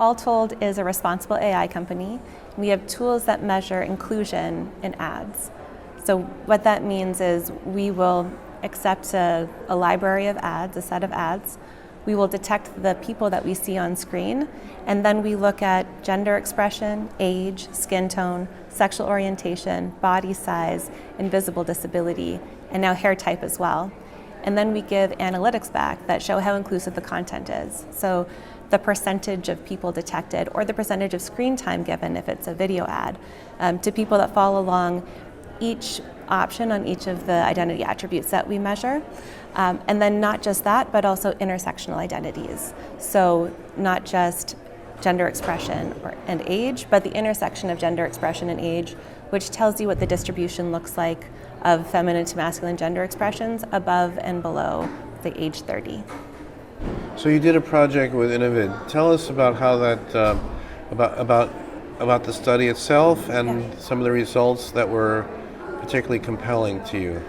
Alltold is a responsible AI company. We have tools that measure inclusion in ads. So what that means is we will accept a library of ads, a set of ads. We will detect the people that we see on screen, and then we look at gender expression, age, skin tone, sexual orientation, body size, invisible disability, and now hair type as well. And then we give analytics back that show how inclusive the content is. So the percentage of people detected or the percentage of screen time given if it's a video ad to people that fall along each option on each of the identity attributes that we measure. And then not just that, but also intersectional identities. So not just gender expression and age, but the intersection of gender expression and age, which tells you what the distribution looks like of feminine to masculine gender expressions above and below the age 30. So you did a project with Innovid. Tell us about how that, about the study itself and some of the results that were particularly compelling to you.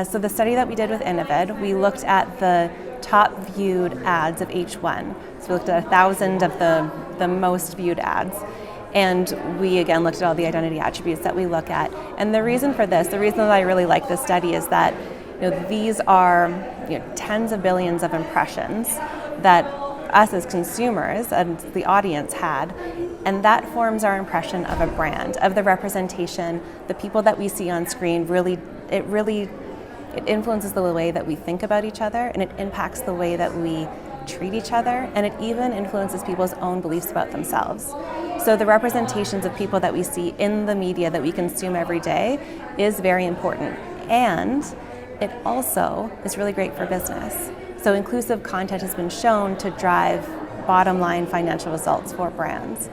So the study that we did with Innovid, we looked at the top viewed ads of H1. So we looked at 1,000 of the most viewed ads. And we again looked at all the identity attributes that we look at. And the reason for this, the reason that I really like this study is that these are tens of billions of impressions that us as consumers and the audience had, and that forms our impression of a brand, of the representation, the people that we see on screen. It influences the way that we think about each other, and it impacts the way that we treat each other, and it even influences people's own beliefs about themselves. So the representations of people that we see in the media that we consume every day is very important, and it also is really great for business. So inclusive content has been shown to drive bottom line financial results for brands.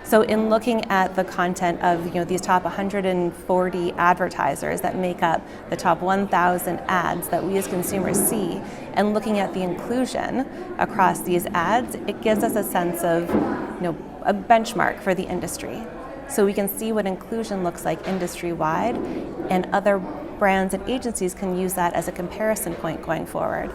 So in looking at the content of these top 140 advertisers that make up the top 1,000 ads that we as consumers see, and looking at the inclusion across these ads, it gives us a sense of a benchmark for the industry. So we can see what inclusion looks like industry-wide, and other brands and agencies can use that as a comparison point going forward.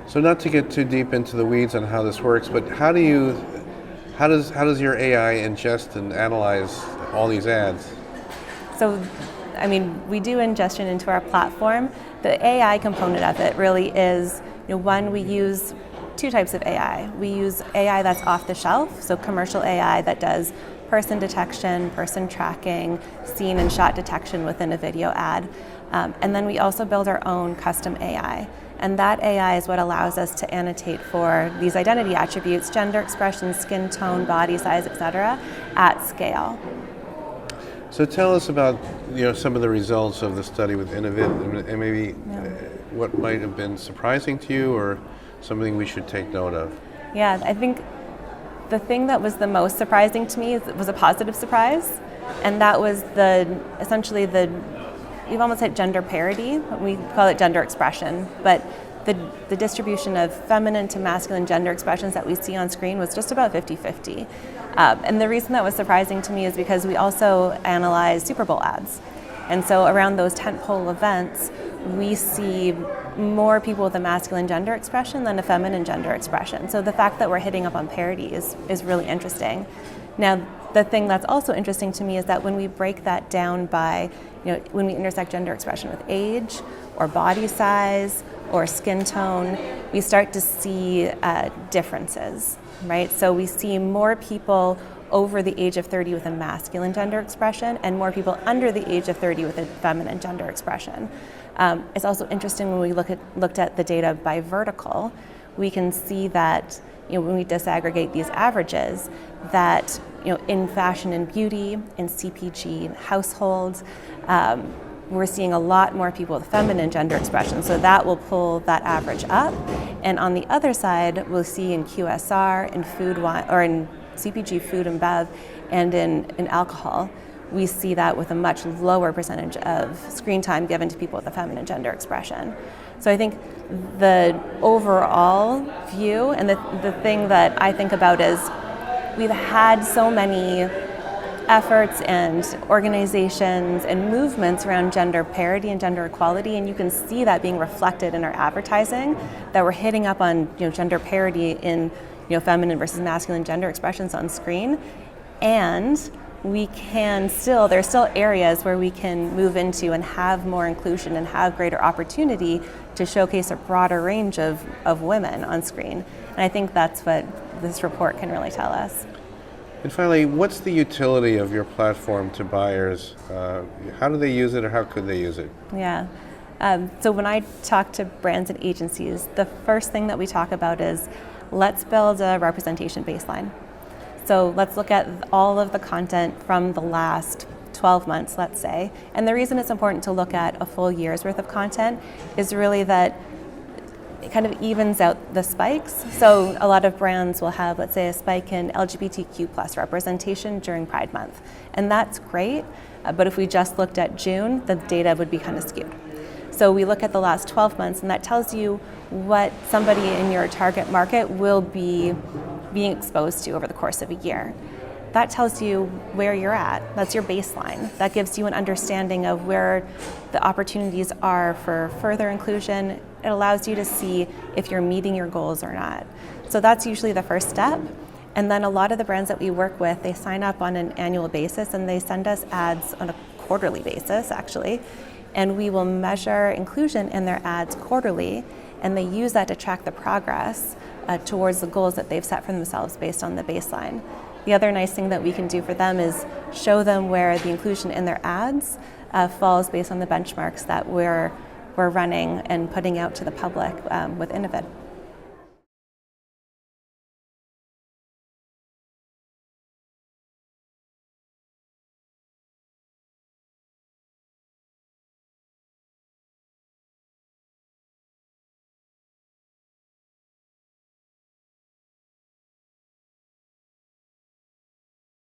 So not to get too deep into the weeds on how this works, but how does your AI ingest and analyze all these ads? So, we do ingestion into our platform. The AI component of it really is, one, we use two types of AI. We use AI that's off the shelf, so commercial AI that does person detection, person tracking, scene and shot detection within a video ad. And then we also build our own custom AI. And that AI is what allows us to annotate for these identity attributes, gender expression, skin tone, body size, etc., at scale. So tell us about some of the results of the study with Innovid, and maybe what might have been surprising to you or something we should take note of. Yeah, I think the thing that was the most surprising to me was a positive surprise, and that was we've almost hit gender parity. We call it gender expression, but the distribution of feminine to masculine gender expressions that we see on screen was just about 50-50. And the reason that was surprising to me is because we also analyze Super Bowl ads. And so around those tentpole events, we see more people with a masculine gender expression than a feminine gender expression. So the fact that we're hitting up on parity is really interesting. Now, the thing that's also interesting to me is that when we break that down by, when we intersect gender expression with age or body size or skin tone, we start to see differences, right? So we see more people over the age of 30 with a masculine gender expression and more people under the age of 30 with a feminine gender expression. It's also interesting when we looked at the data by vertical, we can see that when we disaggregate these averages, that in fashion and beauty, in CPG and households, we're seeing a lot more people with feminine gender expression, so that will pull that average up. And on the other side, we'll see in QSR, in food, or in CPG, food and bev, and in alcohol, we see that with a much lower percentage of screen time given to people with a feminine gender expression. So I think the overall view, and the thing that I think about is we've had so many efforts and organizations and movements around gender parity and gender equality, and you can see that being reflected in our advertising, that we're hitting up on gender parity in feminine versus masculine gender expressions on screen. And there's still areas where we can move into and have more inclusion and have greater opportunity to showcase a broader range of women on screen. And I think that's what this report can really tell us. And finally, what's the utility of your platform to buyers? How do they use it, or how could they use it? Yeah. So when I talk to brands and agencies, the first thing that we talk about is let's build a representation baseline. So let's look at all of the content from the last 12 months, let's say. And the reason it's important to look at a full year's worth of content is really that it kind of evens out the spikes. So a lot of brands will have, let's say, a spike in LGBTQ plus representation during Pride Month. And that's great, but if we just looked at June, the data would be kind of skewed. So we look at the last 12 months, and that tells you what somebody in your target market will be being exposed to over the course of a year. That tells you where you're at. That's your baseline. That gives you an understanding of where the opportunities are for further inclusion. It allows you to see if you're meeting your goals or not. So that's usually the first step. And then a lot of the brands that we work with, they sign up on an annual basis and they send us ads on a quarterly basis, actually. And we will measure inclusion in their ads quarterly, and they use that to track the progress towards the goals that they've set for themselves based on the baseline. The other nice thing that we can do for them is show them where the inclusion in their ads falls based on the benchmarks that we're running and putting out to the public with Innovid.